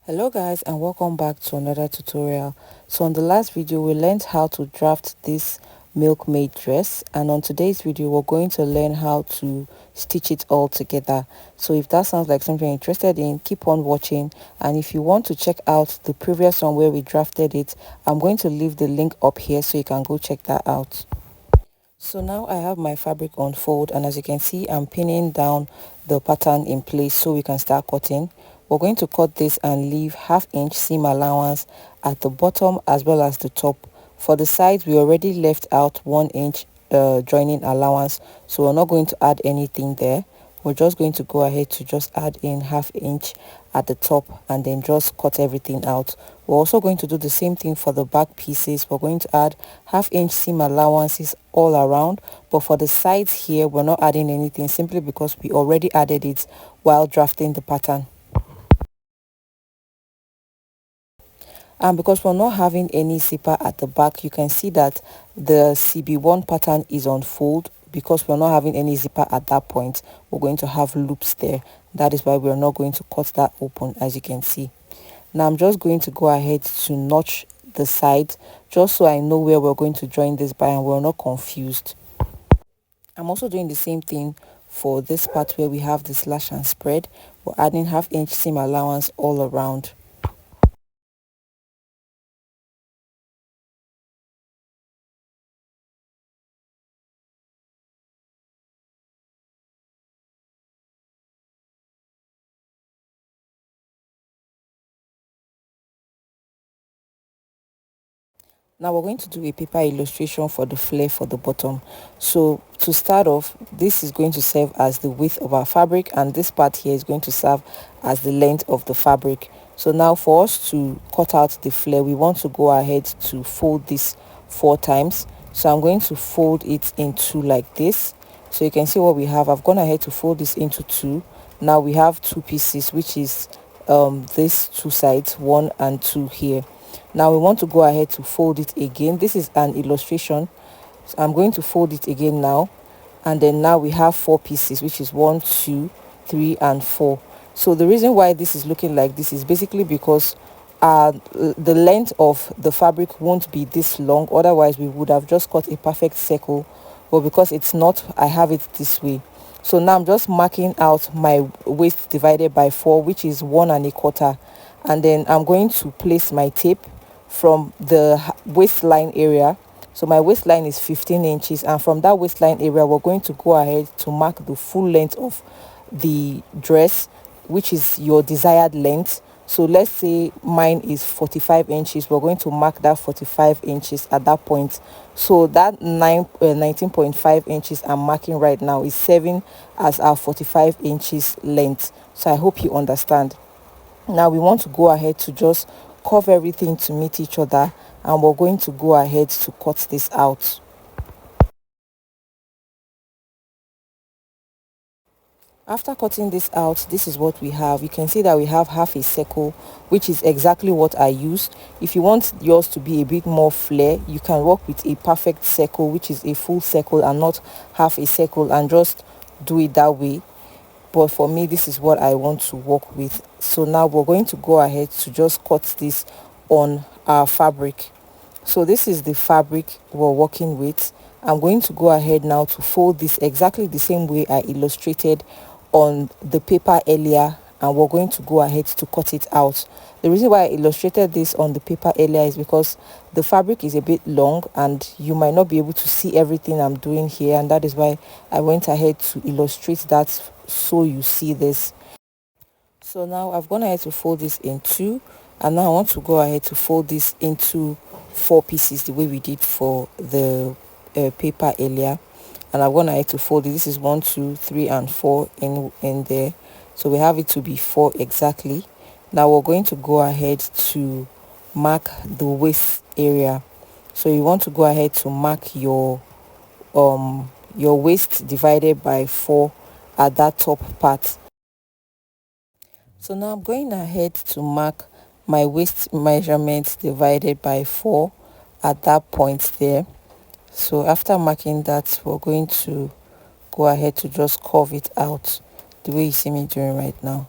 Hello guys, and welcome back to another tutorial. So on the last video we learned how to draft this Milkmaid dress, and on today's video we're going to learn how to stitch it all together. So if that sounds like something you're interested in, keep on watching, and if you want to check out the previous one where we drafted it, I'm going to leave the link up here so you can go check that out. So now I have my fabric on fold, and as you can see I'm pinning down the pattern in place so we can start cutting. We're going to cut this and leave half-inch seam allowance at the bottom as well as the top. For the sides we already left out 1-inch joining allowance, so we're not going to add anything there. We're just going to go ahead to just add in half-inch at the top and then just cut everything out. We're also going to do the same thing for the back pieces. We're going to add half-inch seam allowances all around, but for the sides here we're not adding anything simply because we already added it while drafting the pattern. And because we're not having any zipper at the back, you can see that the CB1 pattern is on fold. Because we're not having any zipper at that point, we're going to have loops there. That is why we're not going to cut that open, as you can see. Now I'm just going to go ahead to notch the sides just so I know where we're going to join this by and we're not confused. I'm also doing the same thing for this part where we have the slash and spread. We're adding half-inch seam allowance all around. Now we're going to do a paper illustration for the flare for the bottom. So to start off, this is going to serve as the width of our fabric, and this part here is going to serve as the length of the fabric. So now for us to cut out the flare, we want to go ahead to fold this 4 times. So I'm going to fold it into like this. So you can see what we have. I've gone ahead to fold this into 2. Now we have 2 pieces, which is these 2 sides, 1 and 2 here. Now we want to go ahead to fold it again. This is an illustration, so I'm going to fold it again now, and then now we have 4 pieces, which is 1, 2, 3 and 4. So the reason why this is looking like this is basically because the length of the fabric won't be this long, otherwise we would have just cut a perfect circle, but because it's not, I have it this way. So now I'm just marking out my waist divided by 4, which is 1 1/4, and then I'm going to place my tape from the waistline area. So my waistline is 15 inches, and from that waistline area we're going to go ahead to mark the full length of the dress, which is your desired length. So let's say mine is 45 inches. We're going to mark that 45 inches at that point. So that 19.5 inches I'm marking right now is serving as our 45 inches length. So I hope you understand. Now we want to go ahead to just curve everything to meet each other, and we're going to go ahead to cut this out. After cutting this out, this is what we have. You can see that we have half a circle, which is exactly what I used. If you want yours to be a bit more flare, you can work with a perfect circle, which is a full circle and not half a circle, and just do it that way. But for me, this is what I want to work with. So now we're going to go ahead to just cut this on our fabric. So this is the fabric we're working with. I'm going to go ahead now to fold this exactly the same way I illustrated on the paper earlier, and we're going to go ahead to cut it out. The reason why I illustrated this on the paper earlier is because the fabric is a bit long and you might not be able to see everything I'm doing here, and that is why I went ahead to illustrate that so you see this. So now I've gone ahead to fold this in 2, and now I want to go ahead to fold this into 4 pieces the way we did for the paper earlier. And I'm gonna ahead to fold it. This is 1, 2, 3 and 4 in there, so we have it to be 4 exactly. Now we're going to go ahead to mark the waist area. So you want to go ahead to mark your waist divided by 4 at that top part. So now I'm going ahead to mark my waist measurement divided by 4 at that point there. So after marking that, we're going to go ahead to just curve it out the way you see me doing right now.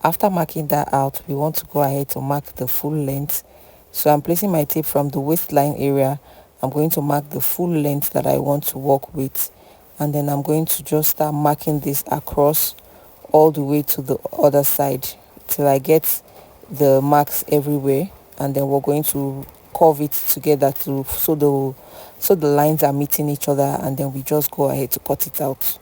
after marking that out, we want to go ahead to mark the full length. So I'm placing my tape from the waistline area. I'm going to mark the full length that I want to work with, and then I'm going to just start marking this across all the way to the other side till I get the marks everywhere, and then we're going to curve it together to so the lines are meeting each other, and then we just go ahead to cut it out.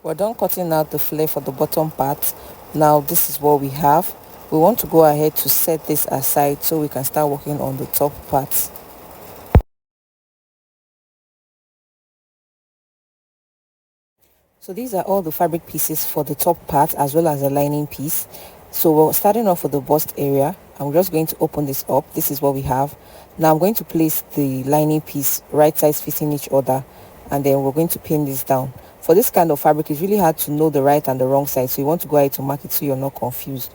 We're done cutting out the flare for the bottom part. Now this is what we have. We want to go ahead to set this aside so we can start working on the top part. So these are all the fabric pieces for the top part as well as the lining piece. So we're starting off with the bust area. I'm just going to open this up. This is what we have. Now I'm going to place the lining piece right sides fitting each other, and then we're going to pin this down. For this kind of fabric, it's really hard to know the right and the wrong side, so you want to go ahead to mark it so you're not confused.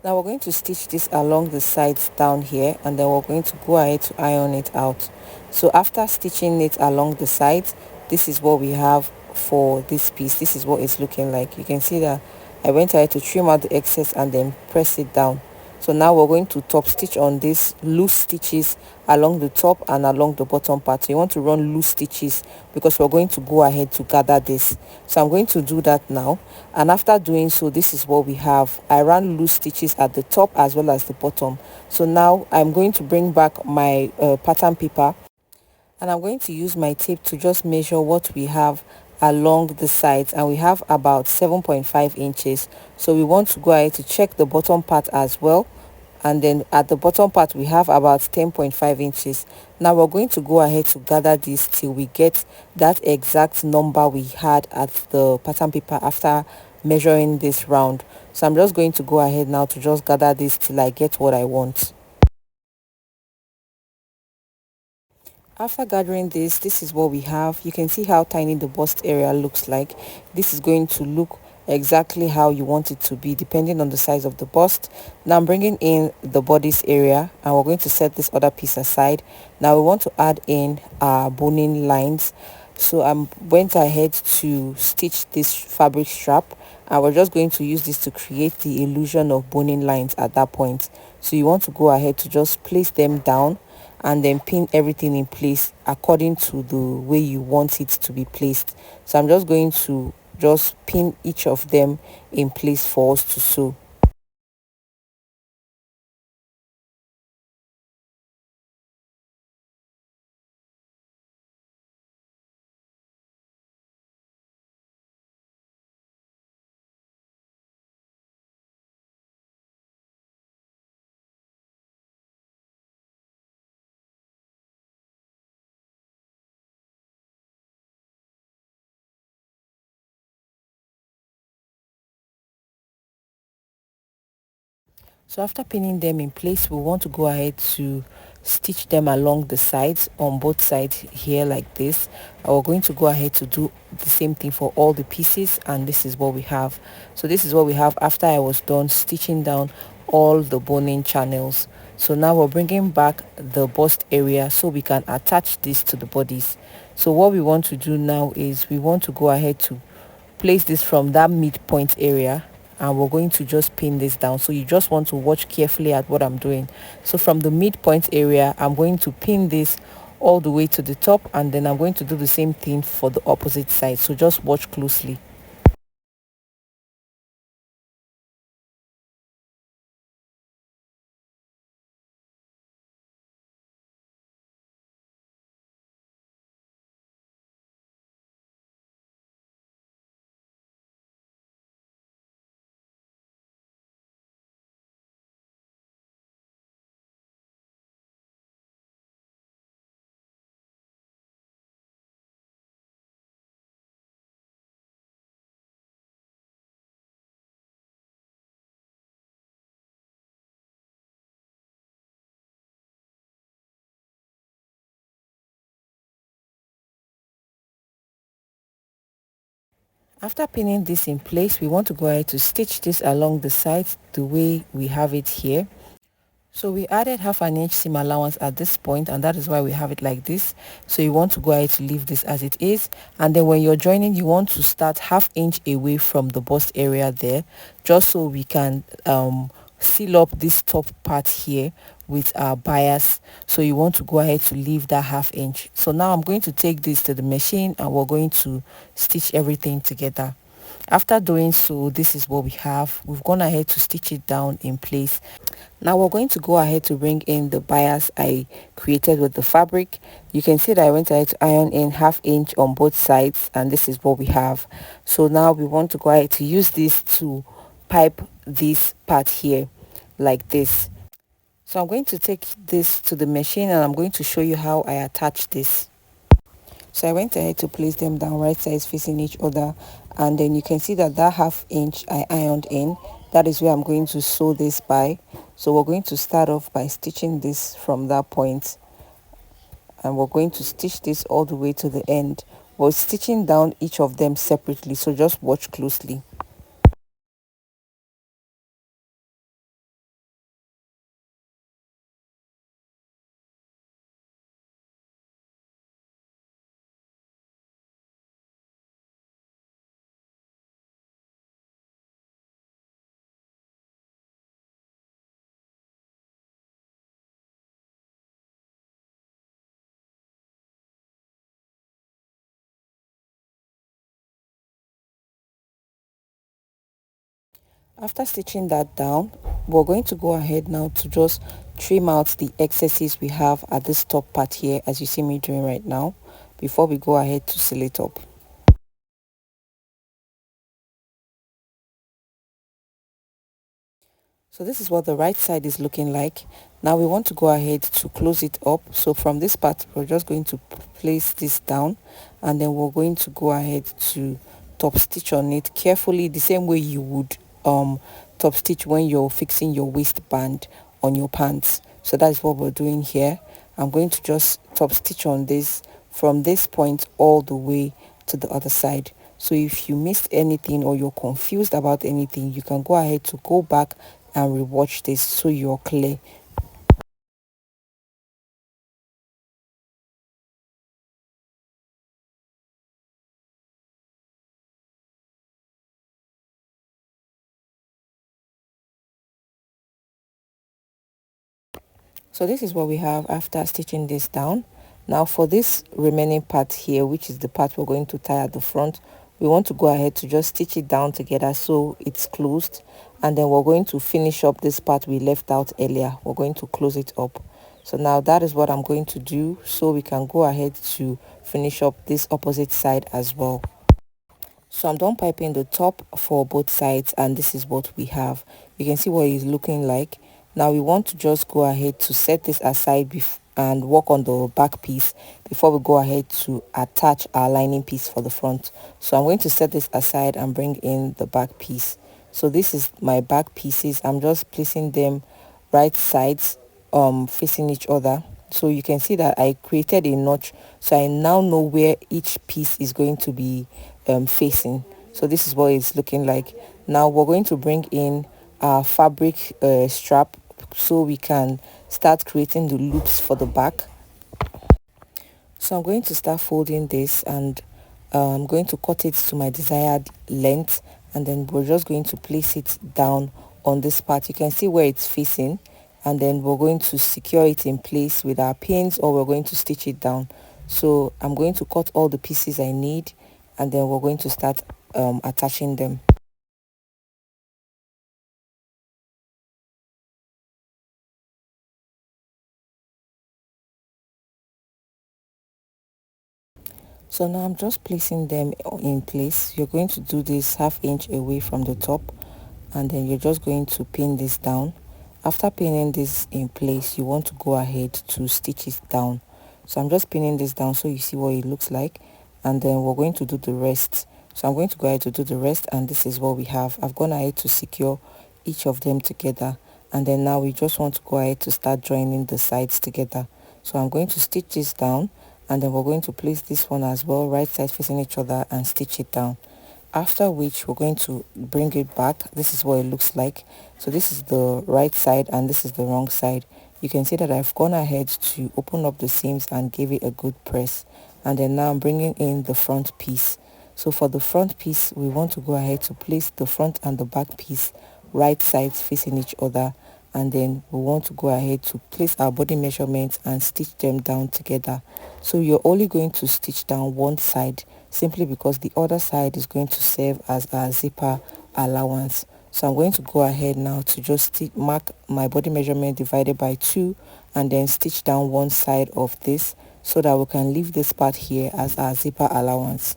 Now we're going to stitch this along the sides down here, and then we're going to go ahead to iron it out. So after stitching it along the sides, this is what we have for this piece. This is what it's looking like. You can see that I went ahead to trim out the excess and then press it down. So now we're going to top stitch on these loose stitches along the top and along the bottom part. So you want to run loose stitches because we're going to go ahead to gather this. So I'm going to do that now, and after doing so, this is what we have. I ran loose stitches at the top as well as the bottom. So now I'm going to bring back my pattern paper, and I'm going to use my tape to just measure what we have along the sides, and we have about 7.5 inches. So we want to go ahead to check the bottom part as well, and then at the bottom part we have about 10.5 inches. Now we're going to go ahead to gather this till we get that exact number we had at the pattern paper after measuring this round. So I'm just going to go ahead now to just gather this till I get what I want. After gathering this is what we have. You can see how tiny the bust area looks like. This is going to look exactly how you want it to be depending on the size of the bust. Now I'm bringing in the bodice area, and we're going to set this other piece aside. Now we want to add in our boning lines. So I went ahead to stitch this fabric strap, and we're just going to use this to create the illusion of boning lines at that point. So you want to go ahead to just place them down and then pin everything in place according to the way you want it to be placed. So I'm just going to just pin each of them in place for us to sew. So after pinning them in place, we want to go ahead to stitch them along the sides on both sides here like this. We're going to go ahead to do the same thing for all the pieces, and this is what we have. So this is what we have after I was done stitching down all the boning channels. So now we're bringing back the bust area so we can attach this to the bodies. So what we want to do now is we want to go ahead to place this from that midpoint area, and we're going to just pin this down. So you just want to watch carefully at what I'm doing. So from the midpoint area, I'm going to pin this all the way to the top, and then I'm going to do the same thing for the opposite side. So just watch closely. After pinning this in place, we want to go ahead to stitch this along the sides the way we have it here. So we added half an inch seam allowance at this point, and that is why we have it like this. So you want to go ahead to leave this as it is, and then when you're joining, you want to start half inch away from the bust area there, just so we can seal up this top part here with our bias. So you want to go ahead to leave that half inch. So now I'm going to take this to the machine and we're going to stitch everything together. After doing so, this is what we have. We've gone ahead to stitch it down in place. Now we're going to go ahead to bring in the bias I created with the fabric. You can see that I went ahead to iron in half inch on both sides, and this is what we have. So now we want to go ahead to use this to pipe this part here like this. So I'm going to take this to the machine and I'm going to show you how I attach this. So I went ahead to place them down right sides facing each other, and then you can see that that half inch I ironed in, that is where I'm going to sew this by. So we're going to start off by stitching this from that point, and we're going to stitch this all the way to the end. We're stitching down each of them separately, so just watch closely. After stitching that down, we're going to go ahead now to just trim out the excesses we have at this top part here, as you see me doing right now, before we go ahead to seal it up. So this is what the right side is looking like. Now we want to go ahead to close it up. So from this part, we're just going to place this down, and then we're going to go ahead to top stitch on it carefully, the same way you would top stitch when you're fixing your waistband on your pants. So that's what we're doing here. I'm going to just top stitch on this from this point all the way to the other side. So if you missed anything or you're confused about anything, you can go ahead to go back and rewatch this so you're clear. So this is what we have after stitching this down. Now for this remaining part here, which is the part we're going to tie at the front, we want to go ahead to just stitch it down together so it's closed, and then we're going to finish up this part we left out earlier. We're going to close it up. So now that is what I'm going to do, so we can go ahead to finish up this opposite side as well. So I'm done piping the top for both sides, and this is what we have. You can see what it's looking like. Now we want to just go ahead to set this aside and work on the back piece before we go ahead to attach our lining piece for the front. So I'm going to set this aside and bring in the back piece. So this is my back pieces. I'm just placing them right sides facing each other. So you can see that I created a notch, so I now know where each piece is going to be facing. So this is what it's looking like. Now we're going to bring in our fabric strap so we can start creating the loops for the back. So I'm going to start folding this, and I'm going to cut it to my desired length, and then we're just going to place it down on this part. You can see where it's facing, and then we're going to secure it in place with our pins, or we're going to stitch it down. So I'm going to cut all the pieces I need, and then we're going to start attaching them. So now I'm just placing them in place. You're going to do this half inch away from the top, and then you're just going to pin this down. After pinning this in place, you want to go ahead to stitch it down. So I'm just pinning this down so you see what it looks like, and then we're going to do the rest. So I'm going to go ahead to do the rest, and this is what we have. I've gone ahead to secure each of them together, and then now we just want to go ahead to start joining the sides together. So I'm going to stitch this down, and then we're going to place this one as well, right side facing each other, and stitch it down. After which we're going to bring it back. This is what it looks like. So this is the right side and this is the wrong side. You can see that I've gone ahead to open up the seams and give it a good press, and then now I'm bringing in the front piece. So for the front piece, we want to go ahead to place the front and the back piece right sides facing each other, and then we want to go ahead to place our body measurements and stitch them down together. So you're only going to stitch down one side simply because the other side is going to serve as our zipper allowance. So I'm going to go ahead now to just mark my body measurement divided by 2 and then stitch down one side of this so that we can leave this part here as our zipper allowance.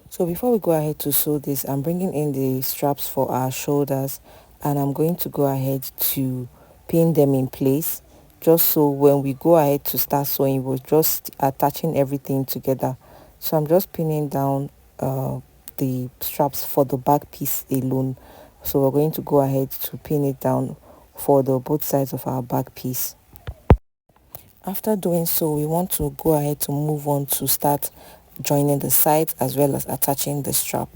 So before we go ahead to sew this, I'm bringing in the straps for our shoulders, and I'm going to go ahead to pin them in place, just so when we go ahead to start sewing, we're just attaching everything together. So I'm just pinning down the straps for the back piece alone. So we're going to go ahead to pin it down for the both sides of our back piece. After doing so, we want to go ahead to move on to start joining the sides as well as attaching the strap.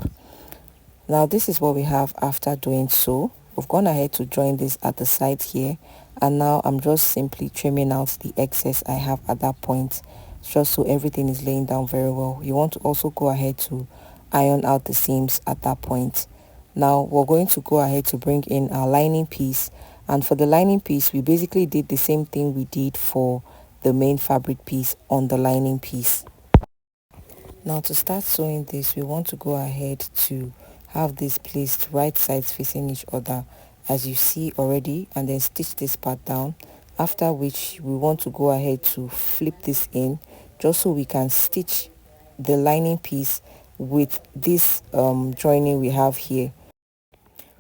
Now this is what we have after doing so. We've gone ahead to join this at the side here, and now I'm just simply trimming out the excess I have at that point, just so everything is laying down very well. You want to also go ahead to iron out the seams at that point. Now we're going to go ahead to bring in our lining piece, and for the lining piece we basically did the same thing we did for the main fabric piece on the lining piece. Now to start sewing this, we want to go ahead to have this placed right sides facing each other as you see already, and then stitch this part down, after which we want to go ahead to flip this in just so we can stitch the lining piece with this joining we have here.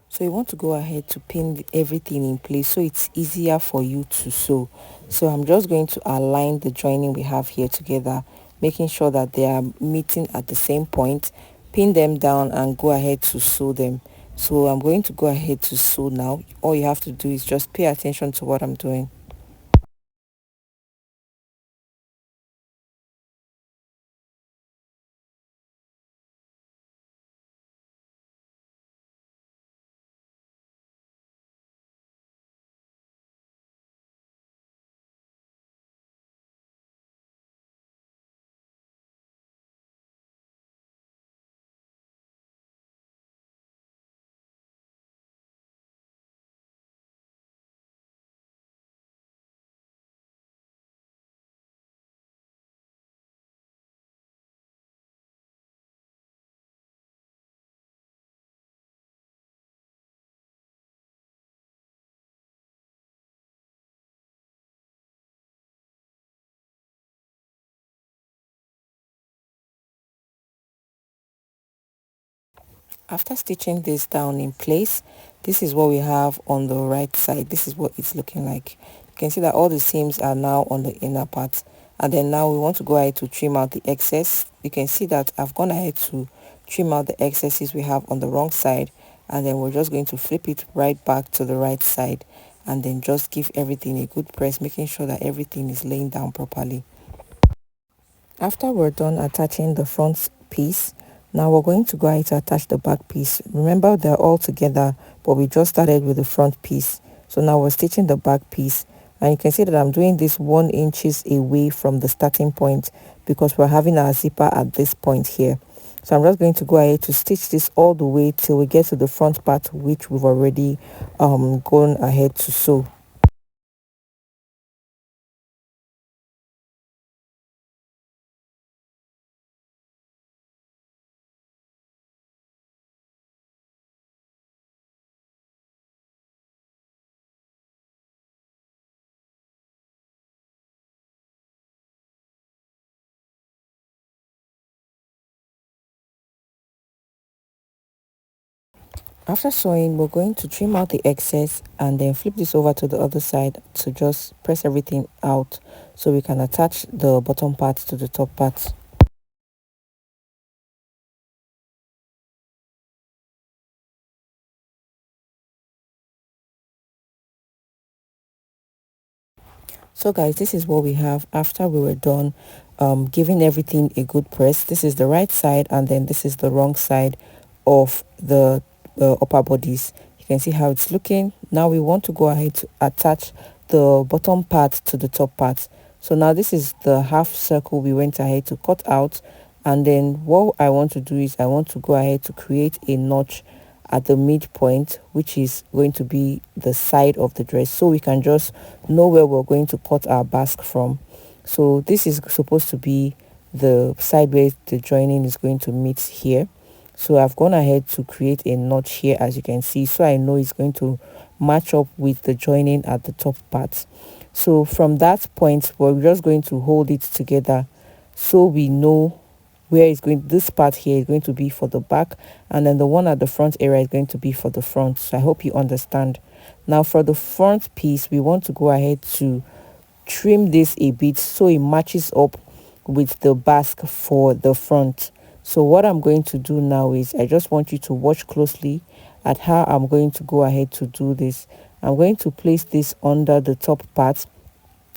So you want to go ahead to pin everything in place so it's easier for you to sew. So I'm just going to align the joining we have here together, making sure that they are meeting at the same point, pin them down and go ahead to sew them. So I'm going to go ahead to sew now. All you have to do is just pay attention to what I'm doing. After stitching this down in place, this is what we have on the right side. This is what it's looking like. You can see that all the seams are now on the inner part, and then now we want to go ahead to trim out the excess. You can see that I've gone ahead to trim out the excesses we have on the wrong side, and then we're just going to flip it right back to the right side, and then just give everything a good press, making sure that everything is laying down properly. After we're done attaching the front piece, now we're going to go ahead to attach the back piece. Remember, they're all together, but we just started with the front piece. So now we're stitching the back piece, and you can see that I'm doing this 1 inches away from the starting point because we're having our zipper at this point here. So I'm just going to go ahead to stitch this all the way till we get to the front part, which we've already gone ahead to sew. After sewing, we're going to trim out the excess and then flip this over to the other side to just press everything out so we can attach the bottom part to the top part. So guys, this is what we have after we were done giving everything a good press. This is the right side and then this is the wrong side of the upper bodice. You can see how it's looking. Now we want to go ahead to attach the bottom part to the top part. So now this is the half circle we went ahead to cut out, and then what I want to do is I want to go ahead to create a notch at the midpoint, which is going to be the side of the dress, so we can just know where we're going to cut our basque from. So this is supposed to be the side where the joining is going to meet here. So I've gone ahead to create a notch here, as you can see, so I know it's going to match up with the joining at the top part. So from that point, we're just going to hold it together so we know where it's going. This part here is going to be for the back, and then the one at the front area is going to be for the front. So I hope you understand. Now for the front piece, we want to go ahead to trim this a bit so it matches up with the basque for the front. So what I'm going to do now is I just want you to watch closely at how I'm going to go ahead to do this. I'm going to place this under the top part,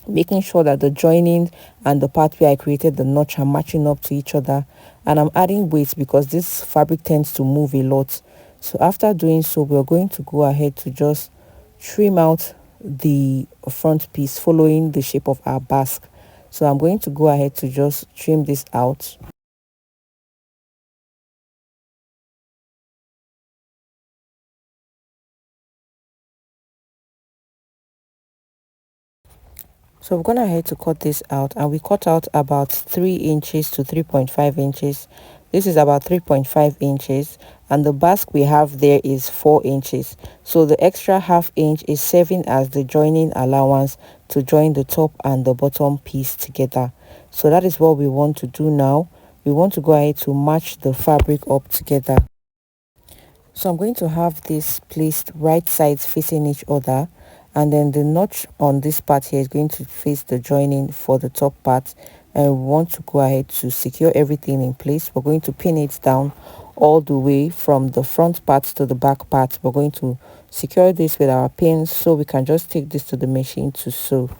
making sure that the joining and the part where I created the notch are matching up to each other, and I'm adding weight because this fabric tends to move a lot. So after doing so, we're going to go ahead to just trim out the front piece following the shape of our basque. So I'm going to go ahead to just trim this out. So we're going ahead to cut this out, and we cut out about 3 inches to 3.5 inches. This is about 3.5 inches, and the basque we have there is 4 inches. So the extra half inch is serving as the joining allowance to join the top and the bottom piece together. So that is what we want to do now. We want to go ahead to match the fabric up together. So I'm going to have this placed right sides facing each other, and then the notch on this part here is going to face the joining for the top part, and we want to go ahead to secure everything in place. We're going to pin it down all the way from the front part to the back part. We're going to secure this with our pins so we can just take this to the machine to sew.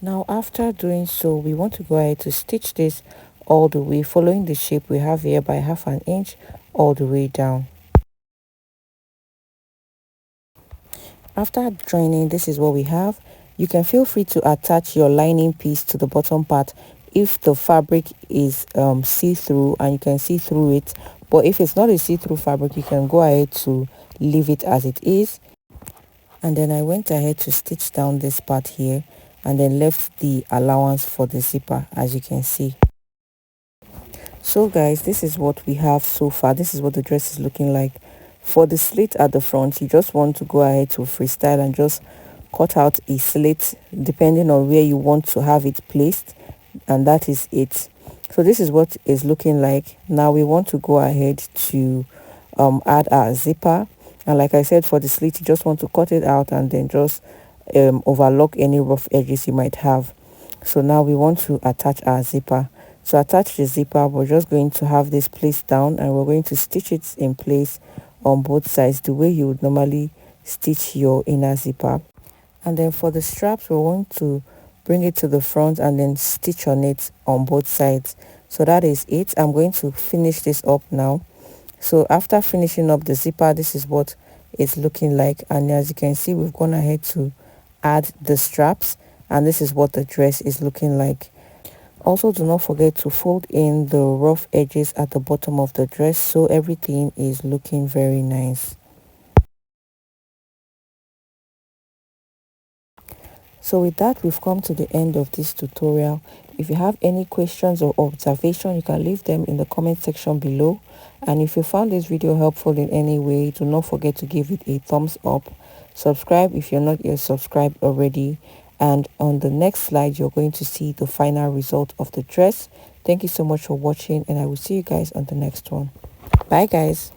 Now after doing so, we want to go ahead to stitch this all the way following the shape we have here by half an inch all the way down. After joining, this is what we have. You can feel free to attach your lining piece to the bottom part if the fabric is see-through and you can see through it, but if it's not a see-through fabric, you can go ahead to leave it as it is. And then I went ahead to stitch down this part here and then left the allowance for the zipper, as you can see. So guys, this is what we have so far. This is what the dress is looking like. For the slit at the front, you just want to go ahead to freestyle and just cut out a slit depending on where you want to have it placed, and that is it. So this is what it's looking like. Now we want to go ahead to add our zipper, and like I said, for the slit you just want to cut it out and then just overlock any rough edges you might have. So now we want to attach our zipper. To attach the zipper, we're just going to have this placed down and we're going to stitch it in place on both sides the way you would normally stitch your inner zipper. And then for the straps, we want to bring it to the front and then stitch on it on both sides. So that is it. I'm going to finish this up now. So after finishing up the zipper, this is what it's looking like, and as you can see, we've gone ahead to add the straps, and this is what the dress is looking like. Also, do not forget to fold in the rough edges at the bottom of the dress so everything is looking very nice. So with that, we've come to the end of this tutorial. If you have any questions or observation, you can leave them in the comment section below. And if you found this video helpful in any way, do not forget to give it a thumbs up. Subscribe if you're not yet subscribed already. And on the next slide, you're going to see the final result of the dress. Thank you so much for watching, and I will see you guys on the next one. Bye guys.